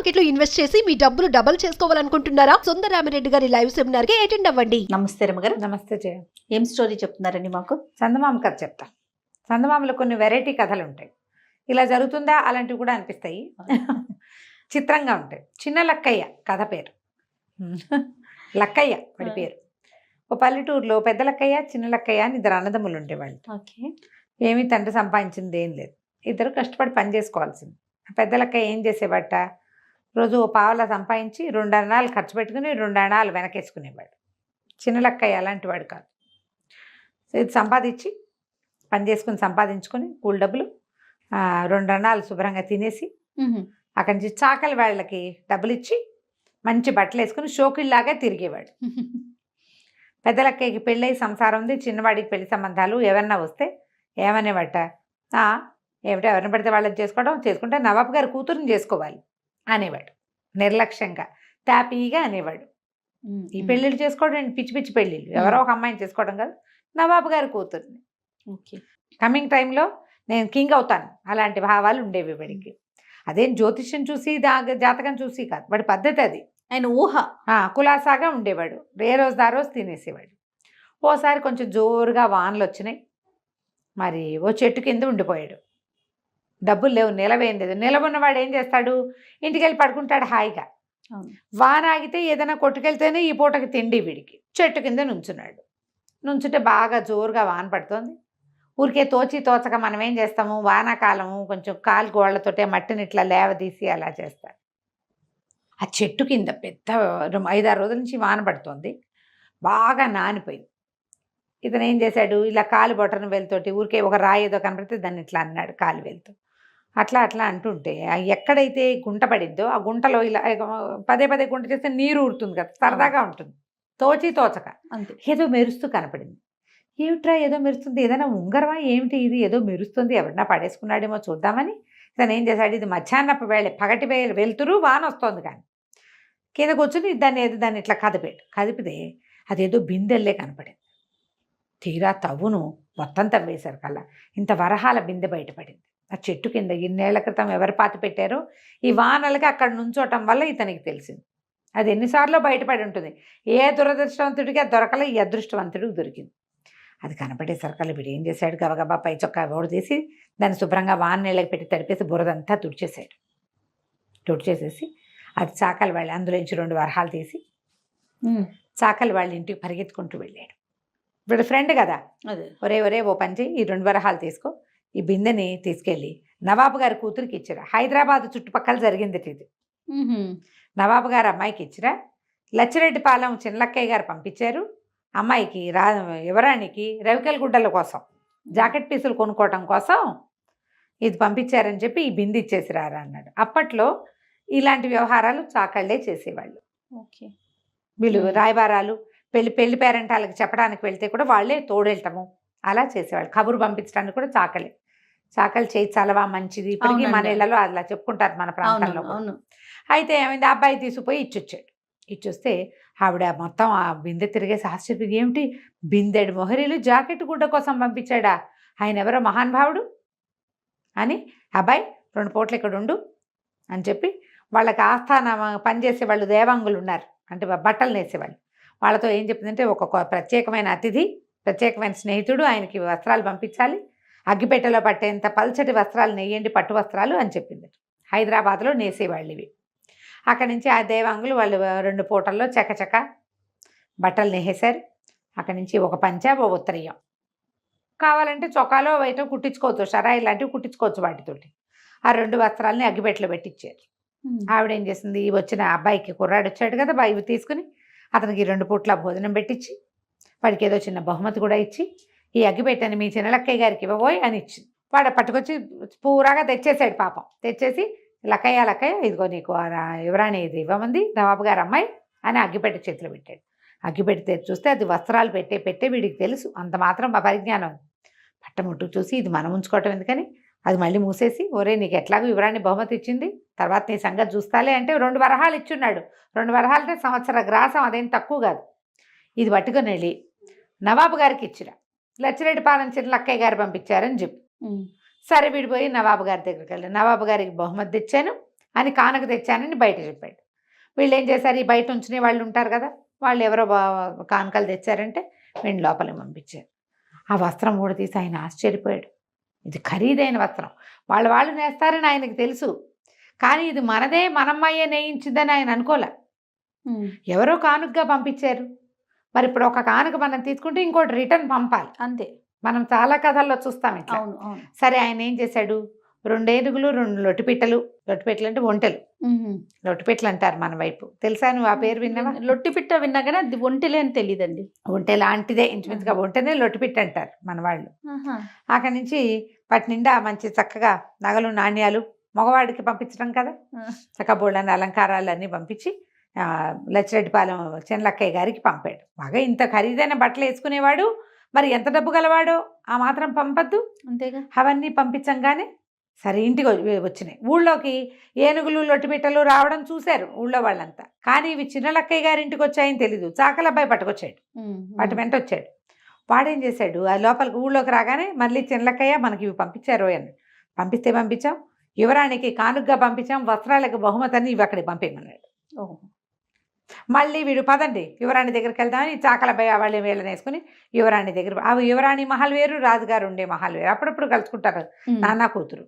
Market లో invest చేసి మీ డబ్బులు డబుల్ చేసుకోవాలనుకుంటున్నారా? సుందరరామిరెడ్డి గారి లైవ్ సెమినార్ కి అటెండ్ అవ్వండి. నమస్తే రమ్మగారు. నమస్తే జయ. ఏం స్టోరీ చెప్తున్నారండి మాకు? చందమామ కథ చెప్తా. చందమామలో కొన్ని వెరైటీ కథలు ఉంటాయి. ఇలా జరుగుతుందా అలాంటివి కూడా అనిపిస్తాయి. చిత్రంగా ఉంటాయి. చిన్న లక్కయ్య కథ పేరు. లక్కయ్య వాడి పేరు. ఓ పల్లెటూరులో పెద్ద లక్కయ్య చిన్న లక్కయ్య అని ఇద్దరు అన్నదమ్ములు ఉండేవాళ్ళు. ఓకే. ఏమీ తండ్రి సంపాదించింది ఏం లేదు. ఇద్దరు కష్టపడి పని చేసుకోవాల్సింది. పెద్ద లక్కయ్య ఏం చేసేవాట, రోజు ఓ పావలా సంపాదించి 2 అణాలు ఖర్చు పెట్టుకుని 2 అణాలు వెనకేసుకునేవాడు. చిన్న లక్కయ్య అలాంటి వాడు కాదు. సో ఇది సంపాదించి పని చేసుకుని సంపాదించుకొని కూలి డబ్బులు 2 అణాలు శుభ్రంగా తినేసి అక్కడి నుంచి చాకలి వాళ్ళకి డబ్బులు ఇచ్చి మంచి బట్టలు వేసుకుని షోకిల్లాగా తిరిగేవాడు. పెద్ద లక్కయ్యకి పెళ్ళయి సంసారం ఉంది. చిన్నవాడికి పెళ్లి సంబంధాలు ఎవరన్నా వస్తే ఏమనేవాట, ఏమిటో ఎవరిని పడితే వాళ్ళని చేసుకుంటే నవాబు గారి కూతురుని చేసుకోవాలి అనేవాడు. నిర్లక్ష్యంగా తాపీగా అనేవాడు. ఈ పెళ్ళిళ్ళు చేసుకోవడం పిచ్చి పిచ్చి పెళ్ళిళ్ళు, ఎవరో ఒక అమ్మాయిని చేసుకోవడం కాదు, నవాబు గారి కూతురుని. ఓకే. కమింగ్ టైంలో నేను కింగ్ అవుతాను అలాంటి భావాలు ఉండేవి వాడికి. అదేం జ్యోతిష్యం చూసి జాతకం చూసి కాదు, వాడి పద్ధతి అది. ఆయన ఊహ. కులాసాగా ఉండేవాడు. ఏ రోజు ఆ రోజు తినేసేవాడు. ఓసారి కొంచెం జోరుగా వానలు వచ్చినాయి. మరి ఓ చెట్టు కింద ఉండిపోయాడు. డబ్బులు లేవు, నిలవేం లేదు. నిలబడినవాడు ఏం చేస్తాడు, ఇంటికి వెళ్ళి పడుకుంటాడు హాయిగా. వాన ఆగితే ఏదైనా కొట్టుకెళ్తేనే ఈ పూటకి తిండి వీడికి. చెట్టు కింద నుంచున్నాడు. నుంచుంటే బాగా జోరుగా వాన పడుతోంది. ఊరికే తోచక మనం ఏం చేస్తాము, వానాకాలము కొంచెం కాలు గోళ్లతోటే మట్టిని ఇట్లా లేవదీసి అలా చేస్తారు. ఆ చెట్టు కింద పెద్ద 5-6 రోజుల నుంచి వాన పడుతోంది, బాగా నానిపోయింది. ఇతను ఏం చేశాడు, ఇలా కాలు బొటన వేలుతోటి ఊరికే ఒక రాయి ఏదో కనపడితే దాన్ని ఇట్లా అన్నాడు కాలు వేలుతో. అట్లా అంటుంటే ఎక్కడైతే గుంట పడిద్దో ఆ గుంటలో ఇలా పదే గుంట చేస్తే నీరు ఊరుతుంది కదా, సరదాగా ఉంటుంది. తోచక అంతే. ఏదో మెరుస్తూ కనపడింది. ఏమిట్రా ఏదో మెరుస్తుంది, ఏదైనా ఉంగరమా ఏమిటి ఇది, ఏదో మెరుస్తుంది, ఎవరన్నా పడేసుకున్నాడేమో చూద్దామని ఇతను ఏం చేశాడు, ఇది మధ్యాహ్నపు పగటి వెళ్తురు వాన వస్తోంది కానీ కింద కూర్చుని దాన్ని ఇట్లా కదిపితే అదేదో బిందెల్లే కనపడింది. తీరా తవ్వును మొత్తం తవ్వేశారు కల్లా ఇంత వరహాల బిందె బయటపడింది. ఆ చెట్టు కింద ఇన్నేళ్ల క్రితం ఎవరు పాతి పెట్టారో ఈ వానలకి అక్కడ నుంచోటం వల్ల ఇతనికి తెలిసింది. అది ఎన్నిసార్లు బయటపడి ఉంటుంది. ఏ దురదృష్టవంతుడికి అది దొరకలే, ఈ అదృష్టవంతుడికి దొరికింది. అది కనపడేసరికల్లా వీడు ఏం చేశాడు, గబగబా పై చొక్కా ఓడదీసి దాన్ని శుభ్రంగా వాన నీళ్ళకి పెట్టి తడిపేసి బురదంతా తుడిచేసేసి అది చాకలి వాళ్ళు అందులోంచి 2 వరహాలు తీసి చాకలి వాళ్ళ ఇంటికి పరిగెత్తుకుంటూ వెళ్ళాడు. వీడు ఫ్రెండ్ కదా, ఒరే ఓ పంచి ఈ 2 వరహాలు తీసుకో, ఈ బిందెని తీసుకెళ్ళి నవాబు గారి కూతురికి ఇచ్చిరా. హైదరాబాద్ చుట్టుపక్కల జరిగింది ఇది. నవాబు గారు అమ్మాయికి ఇచ్చిరా. లచ్చిరెడ్డిపాలెం చిన్నలక్కయ్య గారు పంపించారు అమ్మాయికి యువరాణికి రవికల గుడ్డల కోసం జాకెట్ పీసులు కొనుక్కోవటం కోసం ఇది పంపించారని చెప్పి ఈ బిందె ఇచ్చేసిరారా అన్నాడు. అప్పట్లో ఇలాంటి వ్యవహారాలు చాకళ్ళే చేసేవాళ్ళు. ఓకే. వీళ్ళు రాయబారాలు పెళ్లి పేరెంటాలకు చెప్పడానికి వెళ్తే కూడా వాళ్ళే తోడెళ్ళటము అలా చేసేవాళ్ళు. కబురు పంపించడానికి కూడా చాకలి చేయి చలవా మంచిది. ఇప్పటికీ మన ఇళ్లలో అలా చెప్పుకుంటారు మన ప్రాంతాల్లో. అయితే ఏమైంది, అబ్బాయి తీసుకుపోయి ఇచ్చొస్తే ఆవిడ మొత్తం ఆ బిందె తిరిగేసి ఆశ్చర్యం, ఏమిటి బిందెడు మొహరీలు జాకెట్ గుడ్డ కోసం పంపించాడా, ఆయన ఎవరో మహానుభావుడు అని, అబ్బాయి 2 పూటలు ఇక్కడ ఉండు అని చెప్పి వాళ్ళకి ఆస్థాన పనిచేసే వాళ్ళు దేవాంగులు ఉన్నారు, అంటే బట్టలు నేసేవాళ్ళు. వాళ్ళతో ఏం చెప్పిందంటే ఒక ప్రత్యేకమైన అతిథి, ప్రత్యేకమైన స్నేహితుడు, ఆయనకి వస్త్రాలు పంపించాలి, అగ్గిపెట్టెలో పట్టేంత పల్చటి వస్త్రాలు నెయ్యండి, పట్టు వస్త్రాలు అని చెప్పింది. హైదరాబాద్లో నేసేవాళ్ళు ఇవి. అక్కడి నుంచి ఆ దేవాంగులు వాళ్ళు 2 పూటల్లో చకచక బట్టలు నేసేశారు. అక్కడి నుంచి ఒక పంచ ఓ ఉత్తరీయం, కావాలంటే చొక్కాలో బయట కుట్టించుకోవచ్చు, షరాయి లాంటివి కుట్టించుకోవచ్చు వాటితోటి. ఆ 2 వస్త్రాలని అగ్గిపెట్టెలో పెట్టించారు. ఆవిడ ఏం చేసింది, వచ్చిన అబ్బాయికి కుర్రాడు వచ్చాడు కదా, ఇవి తీసుకుని అతనికి 2 పూట్ల భోజనం పెట్టించి వాడికి ఏదో చిన్న బహుమతి కూడా ఇచ్చి, ఈ అగ్గిపెట్టెని మీ చిన్నలక్కయ్య గారికి ఇవ్వబోయి అని ఇచ్చింది. వాడు పట్టుకొచ్చి పూరాగా తెచ్చేసాడు పాపం. తెచ్చేసి లక్కయ్య ఇదిగో నీకు యువరాణి ఇది ఇవ్వమంది నవాబు గారు అమ్మాయి అని అగ్గిపెట్టె చేతిలో పెట్టాడు. అగ్గిపెట్టె తెచ్చి చూస్తే అది వస్త్రాలు పెట్టే వీడికి తెలుసు, అంత మాత్రం పరిజ్ఞానం. పట్టముట్టు చూసి ఇది మనం ఉంచుకోవటం ఎందుకని అది మళ్ళీ మూసేసి, ఒరే నీకు ఎట్లాగో యువరాణి బహుమతి ఇచ్చింది, తర్వాత నీ సంగతి చూస్తాలే అంటే 2 వరహాలు ఇచ్చున్నాడు. 2 వరహాలంటే సంవత్సర గ్రాసం, అదేం తక్కువ కాదు. ఇది పట్టుకొని వెళ్ళి నవాబు గారికి ఇచ్చిరా. లచ్చిరెడ్డిపాలెం చిన్నలక్కయ్య గారు పంపించారని చెప్పు. సరే విడిపోయి నవాబు గారి దగ్గరికి వెళ్ళి, నవాబు గారికి బహుమతి తెచ్చాను, అని కానుక తెచ్చానని బయట చెప్పాడు. వీళ్ళు ఏం చేశారు, ఈ బయట ఉంచునే వాళ్ళు ఉంటారు కదా, వాళ్ళు ఎవరో కానుకలు తెచ్చారంటే వీళ్ళు లోపలికి పంపించారు. ఆ వస్త్రం కూడా తీసి ఆయన ఆశ్చర్యపోయాడు. ఇది ఖరీదైన వస్త్రం, వాళ్ళు నేస్తారని ఆయనకు తెలుసు, కానీ ఇది మనదే, మనమ్మాయే నేయించిందని ఆయన అనుకోలే. ఎవరో కానుకగా పంపించారు. మరి ఇప్పుడు ఒక కానుక మనం తీసుకుంటే ఇంకోటి రిటర్న్ పంపాలి, అంతే. మనం చాలా కథల్లో చూస్తాం ఇట్లా. అవును అవును. సరే ఆయన ఏం చేశాడు, 2 ఏనుగులు 2 లొట్టిపిట్టలు. లొట్టిపిట్టలు అంటే ఒంటెలు, లొట్టిపిట్టలు అంటారు మన వైపు. తెలుసా, నువ్వు ఆ పేరు విన్నావా? లొట్టిపిట్ట విన్నా కానీ అది ఒంటెలే అని తెలియదండి. ఒంటె లాంటిదే ఇంచుమించుగా, ఒంటెనే లొట్టిపిట్ట అంటారు మన వాళ్ళు. అక్కడి నుంచి వాటి నిండా మంచి చక్కగా నగలు నాణ్యాలు, మగవాడికి పంపించడం కదా, చక్కబోళ్ళని అలంకారాలు అన్నీ పంపించి లచ్చిరెడ్డిపాలెం చిన్నలక్కయ్య గారికి పంపాడు. బాగా ఇంత ఖరీదైన బట్టలు వేసుకునేవాడు, మరి ఎంత డబ్బు గలవాడో ఆ మాత్రం పంపద్దు. అంతేగా. అవన్నీ పంపించంగానే సరే ఇంటికి వచ్చినాయి. ఊళ్ళోకి ఏనుగులు లొట్టిపిట్టలు రావడం చూశారు ఊళ్ళో వాళ్ళంతా, కానీ ఇవి చిన్నలక్కయ్య గారి ఇంటికి వచ్చాయని తెలీదు. చాకల అబ్బాయి పట్టుకొచ్చాడు, వాటి వెంట వచ్చాడు. వాడేం చేశాడు, ఆ లోపలికి ఊళ్ళోకి రాగానే మళ్ళీ చిన్నలక్కయ్య మనకి ఇవి పంపించారు అని, పంపించాం, యువరాణికి కానుకగా పంపించాం, వస్త్రాలకు బహుమతిని ఇవి అక్కడికి పంపేయమన్నాడు. మళ్ళీ వీడు పదండి యువరాణి దగ్గరికి వెళ్దామని చాకలబ్బాయి వాళ్ళు వీళ్ళని వేసుకుని యువరాణి దగ్గర, అవి యువరాణి మహల్ వేరు, రాజుగారు ఉండే మహల్ వేరు, అప్పుడప్పుడు కలుసుకుంటారు నాన్న కూతురు.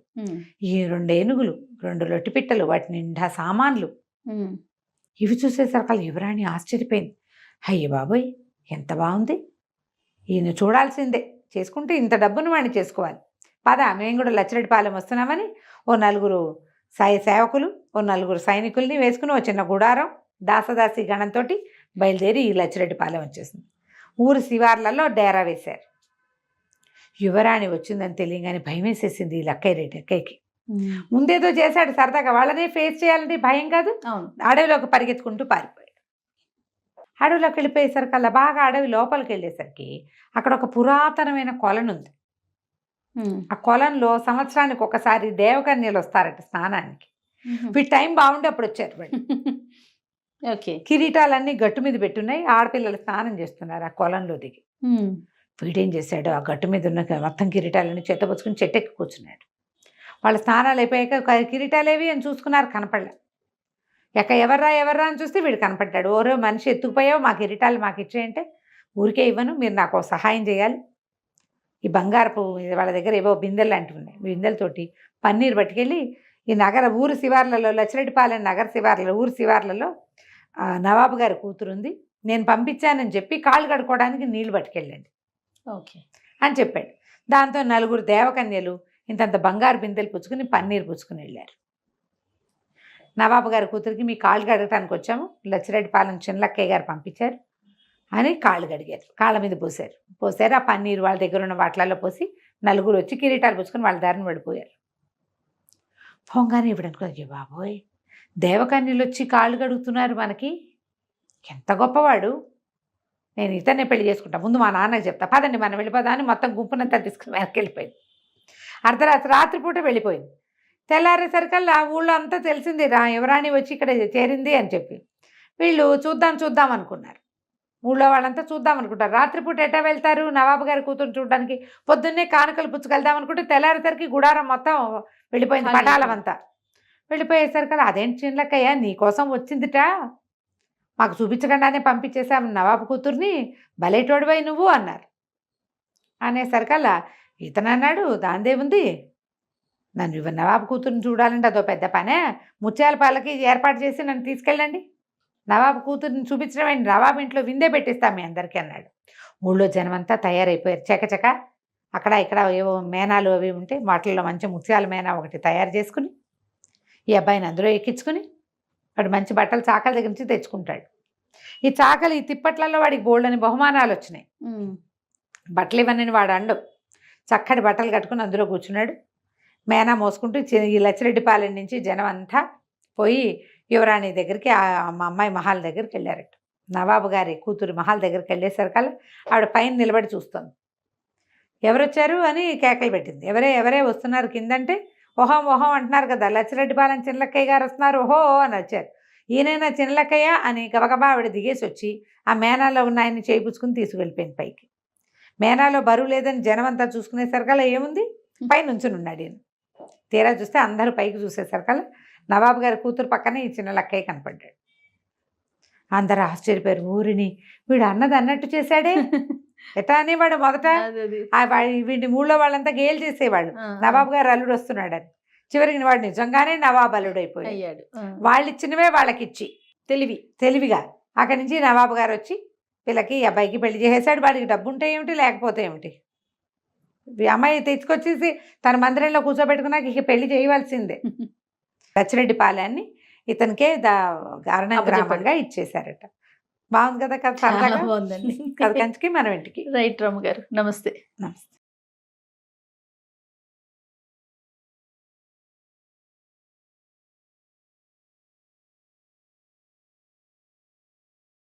ఈ 2 ఏనుగులు 2 లొట్టిపిట్టలు, వాటి నిండా సామాన్లు, ఇవి చూసేసరికి యువరాణి ఆశ్చర్యపోయింది. అయ్య బాబోయ్ ఎంత బాగుంది, ఈయన చూడాల్సిందే, చేసుకుంటే ఇంత డబ్బును వాడిని చేసుకోవాలి, పద మేము కూడా లచ్చిరెడ్డిపాలెం వస్తున్నామని ఓ 4 సేవకులు, ఓ 4 సైనికుల్ని వేసుకుని ఓ చిన్న గుడారం దాసదాసి గణంతో బయలుదేరి ఈ లచ్చిరెడ్డిపాలెం వచ్చేసింది. ఊరు శివార్లలో డేరా వేశారు. యువరాణి వచ్చిందని తెలియగానే భయం వేసేసింది ఈ లక్కయ్యకి. ముందేదో చేశాడు సరదాగా, వాళ్ళనే ఫేస్ చేయాలంటే భయం కాదు. అడవిలోకి పరిగెత్తుకుంటూ పారిపోయాడు. అడవిలోకి వెళ్ళిపోయేసరికి అలా బాగా అడవి లోపలికి వెళ్ళేసరికి అక్కడ ఒక పురాతనమైన కొలను ఉంది. ఆ కొలంలో సంవత్సరానికి ఒకసారి దేవకన్యలు వస్తారట స్నానానికి. వీటి టైం బాగుండే అప్పుడు వచ్చారు వాళ్ళు. ఓకే. కిరీటాలన్నీ గట్టు మీద పెట్టున్నాయి, ఆడపిల్లలు స్నానం చేస్తున్నారు ఆ కొలంలో దిగి. వీడేం చేశాడు, ఆ గట్టు మీద ఉన్న మొత్తం కిరీటాలన్నీ చెత్తపుచ్చుకుని చెట్టెక్కి కూర్చున్నాడు. వాళ్ళ స్నానాలు అయిపోయాక కిరీటాలేవి అని చూసుకున్నారు, కనపడలే. ఎవర్రా అని చూస్తే వీడు కనపడ్డాడు. ఓరో మనిషి ఎత్తుకుపోయావు, మా కిరీటాలు మాకు ఇచ్చేయంటే, ఊరికే ఇవ్వను, మీరు నాకు సహాయం చేయాలి. ఈ బంగారపు వాళ్ళ దగ్గర ఏవో బిందెలు లాంటివి ఉన్నాయి, బిందెలతోటి పన్నీరు పట్టుకెళ్ళి ఈ ఊరు శివార్లలో, లచ్చిరెడ్డిపాలెం నగర శివార్లలో, ఊరు శివార్లలో నవాబు గారి కూతురుంది, నేను పంపించానని చెప్పి కాళ్ళు కడుక్కోవడానికి నీళ్లు పట్టుకెళ్ళండి ఓకే అని చెప్పాడు. దాంతో 4 దేవకన్యలు ఇంతంత బంగారు బిందెలు పుచ్చుకుని పన్నీరు పుచ్చుకుని వెళ్ళారు. నవాబు గారి కూతురికి మీ కాళ్ళు కడగటానికి వచ్చాము, లచ్చిరెడ్డిపాలెం చిన్నలక్కయ్య గారు పంపించారు అని కాళ్ళు కడిగారు, కాళ్ళ మీద పోసారు. ఆ పన్నీరు వాళ్ళ దగ్గర ఉన్న వాటిలలో పోసి 4 వచ్చి కిరీటాలు పుచ్చుకొని వాళ్ళ దారిని పడిపోయారు. పోగానే ఇప్పుడు అనుకున్నారు, బాబోయ్ దేవకన్యలు వచ్చి కాళ్ళు కడుగుతున్నారు, మనకి ఎంత గొప్పవాడు, నేను ఇతన్నే పెళ్లి చేసుకుంటా, ముందు మా నాన్నకి చెప్తా, పదండి మనం వెళ్ళిపోదా అని మొత్తం గుంపునంతా తీసుకుని వెనక్కి వెళ్ళిపోయింది. రాత్రిపూట వెళ్ళిపోయింది. తెల్లారేసరికల్లా ఊళ్ళో అంతా తెలిసింది యువరాణి వచ్చి ఇక్కడ చేరింది అని చెప్పి. వీళ్ళు చూద్దాం అనుకున్నారు, ఊళ్ళో వాళ్ళంతా చూద్దాం అనుకుంటారు. రాత్రిపూట ఎట్టా వెళ్తారు నవాబు గారి కూతురు చూడడానికి, పొద్దున్నే కానుకలు పుచ్చుకెళ్దాం అనుకుంటే తెల్లారేసరికి గుడారం మొత్తం వెళ్ళిపోయింది, పటాలం అంతా వెళ్ళిపోయేసరికి అదేంటి చిన్నలక్కయ్య నీకోసం వచ్చిందిట, మాకు చూపించకుండానే పంపించేసాము నవాబు కూతుర్ని, బలేటోడివై నువ్వు అన్నారు. అనేసరికల్లా ఇతను అన్నాడు, దాందే ఉంది, నన్ను నవాబు కూతుర్ని చూడాలంటే అదో పెద్ద పనే, ముత్యాల పాలకి ఏర్పాటు చేసి నన్ను తీసుకెళ్ళండి, నవాబు కూతుర్ని చూపించడం ఏంటి, నవాబు ఇంట్లో విందే పెట్టిస్తాం మీ అందరికీ అన్నాడు. ఊళ్ళో జనమంతా తయారైపోయారు చకచక. అక్కడ ఇక్కడ ఏవో మేనాలు అవి ఉంటే వాటిల్లో మంచి ముత్యాల మేనా ఒకటి తయారు చేసుకుని ఈ అబ్బాయిని అందులో ఎక్కించుకుని వాడు మంచి బట్టలు చాకల దగ్గర నుంచి తెచ్చుకుంటాడు. ఈ చాకలి ఈ తిప్పట్లలో వాడికి బోల్డని బహుమానాలు వచ్చినాయి. బట్టలు ఇవన్నీ వాడు అండు, చక్కటి బట్టలు కట్టుకుని అందులో కూర్చున్నాడు. మేనా మోసుకుంటూ ఈ లచ్చిరెడ్డిపాలెం నుంచి జనం అంతా పోయి యువరాణి దగ్గరికి మా అమ్మాయి మహల్ దగ్గరికి వెళ్ళారట. నవాబు గారి కూతురు మహల్ దగ్గరికి వెళ్ళేసరికల్లా ఆవిడ పైన నిలబడి చూస్తుంది. ఎవరొచ్చారు అని కేకలు పెట్టింది. ఎవరే వస్తున్నారు కిందంటే, ఓహం అంటున్నారు కదా, లచ్చిరెడ్డిపాలెం చిన్నలక్కయ్య గారు వస్తున్నారు, ఓహో అని వచ్చారు. ఈయనైనా చిన్నలక్కయ్య అని గబగబా ఆవిడ దిగేసి వచ్చి ఆ మేనాలో ఉన్న ఆయన్ని చేయించుకుని తీసుకువెళ్ళిపోయింది పైకి. మేనాలో బరువు లేదని జనం అంతా చూసుకునేసరికల్లా ఏముంది, పై నుంచుని ఉన్నాడు ఈయన. తీరా చూస్తే అందరూ పైకి చూసేసరికల్లా నవాబు గారి కూతురు పక్కనే ఈ చిన్న లక్కయ్య కనపడ్డాడు. అందరు ఆశ్చర్యపోయారు. ఊరిని వీడు అన్నది అన్నట్టు చేశాడే ఎటా అనేవాడు మొదట. వీడి ఊళ్ళో వాళ్ళంతా గేలు చేసేవాళ్ళు నవాబు గారు అల్లుడు వస్తున్నాడని. చివరికి వాడు నిజంగానే నవాబు అల్లుడు అయిపోయాడు. వాళ్ళు ఇచ్చినవే వాళ్ళకిచ్చి తెలివిగా అక్కడి నుంచి నవాబు గారు వచ్చి వీళ్ళకి అబ్బాయికి పెళ్లి చేసేసాడు. వాడికి డబ్బు ఉంటే ఏమిటి లేకపోతే ఏమిటి, ఈ అమ్మాయి తెచ్చుకొచ్చేసి తన మందిరంలో కూర్చోబెట్టుకున్నాక ఇక పెళ్లి చేయవలసిందే. రచ్చిరెడ్డి పాలెన్ని ఇతనికే గ్రామంగా ఇచ్చేసారట. బాగుంది కదా కథ. చాలా బాగుందండి. కథ కంచికి మనం ఇంటికి. రైట్ రమ్మ గారు, నమస్తే. నమస్తే.